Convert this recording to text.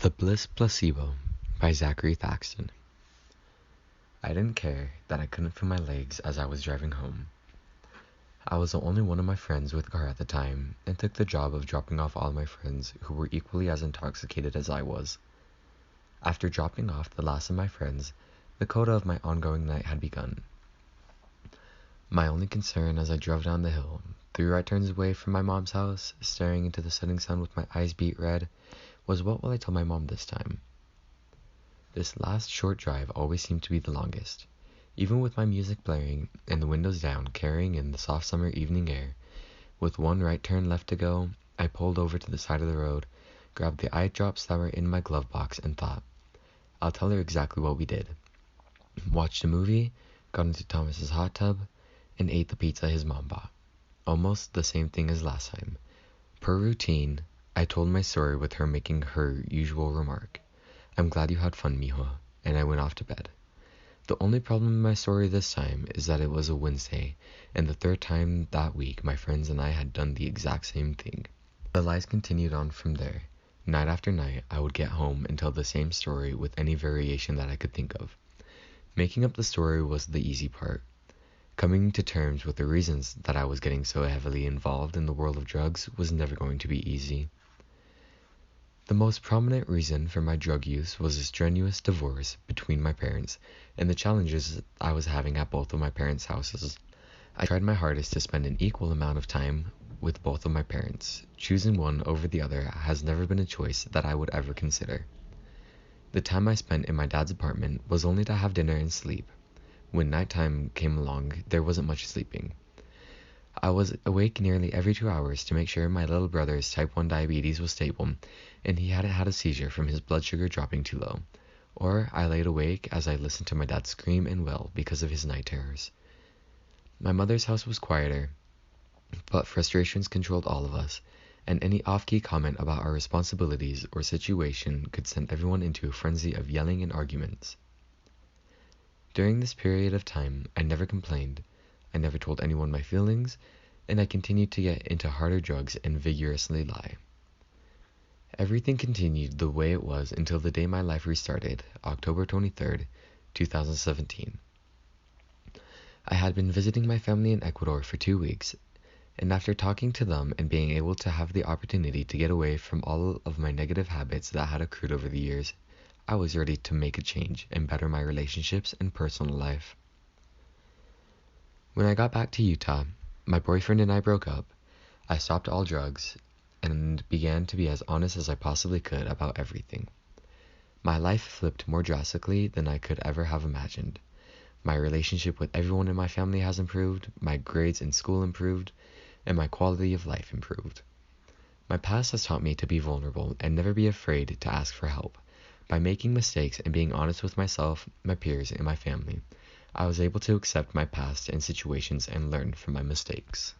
The Bliss Placebo by Zakary Thaxton. I didn't care that I couldn't feel my legs as I was driving home. I was the only one of my friends with a car at the time, and took the job of dropping off all my friends who were equally as intoxicated as I was. After dropping off the last of my friends, the coda of my ongoing night had begun. My only concern as I drove down the hill, 3 right turns away from my mom's house, staring into the setting sun with my eyes beet red, was what will I tell my mom this time? This last short drive always seemed to be the longest. Even with my music blaring and the windows down, carrying in the soft summer evening air, with 1 right turn left to go, I pulled over to the side of the road, grabbed the eye drops that were in my glove box, and thought, I'll tell her exactly what we did. Watched a movie, got into Thomas's hot tub, and ate the pizza his mom bought. Almost the same thing as last time. Per routine, I told my story with her making her usual remark, I'm glad you had fun, mijo, and I went off to bed. The only problem in my story this time is that it was a Wednesday, and the 3rd time that week my friends and I had done the exact same thing. The lies continued on from there. Night after night, I would get home and tell the same story with any variation that I could think of. Making up the story was the easy part. Coming to terms with the reasons that I was getting so heavily involved in the world of drugs was never going to be easy. The most prominent reason for my drug use was a strenuous divorce between my parents and the challenges I was having at both of my parents' houses. I tried my hardest to spend an equal amount of time with both of my parents. Choosing one over the other has never been a choice that I would ever consider. The time I spent in my dad's apartment was only to have dinner and sleep. When nighttime came along, there wasn't much sleeping. I was awake nearly every 2 hours to make sure my little brother's type 1 diabetes was stable and he hadn't had a seizure from his blood sugar dropping too low, or I laid awake as I listened to my dad scream and wail because of his night terrors. My mother's house was quieter, but frustrations controlled all of us, and any off-key comment about our responsibilities or situation could send everyone into a frenzy of yelling and arguments. During this period of time, I never complained, I never told anyone my feelings, and I continued to get into harder drugs and vigorously lie. Everything continued the way it was until the day my life restarted, October 23rd, 2017. I had been visiting my family in Ecuador for 2 weeks, and after talking to them and being able to have the opportunity to get away from all of my negative habits that had accrued over the years, I was ready to make a change and better my relationships and personal life. When I got back to Utah, my boyfriend and I broke up. I stopped all drugs and began to be as honest as I possibly could about everything. My life flipped more drastically than I could ever have imagined. My relationship with everyone in my family has improved, my grades in school improved, and my quality of life improved. My past has taught me to be vulnerable and never be afraid to ask for help. By making mistakes and being honest with myself, my peers, and my family, I was able to accept my past and situations and learn from my mistakes.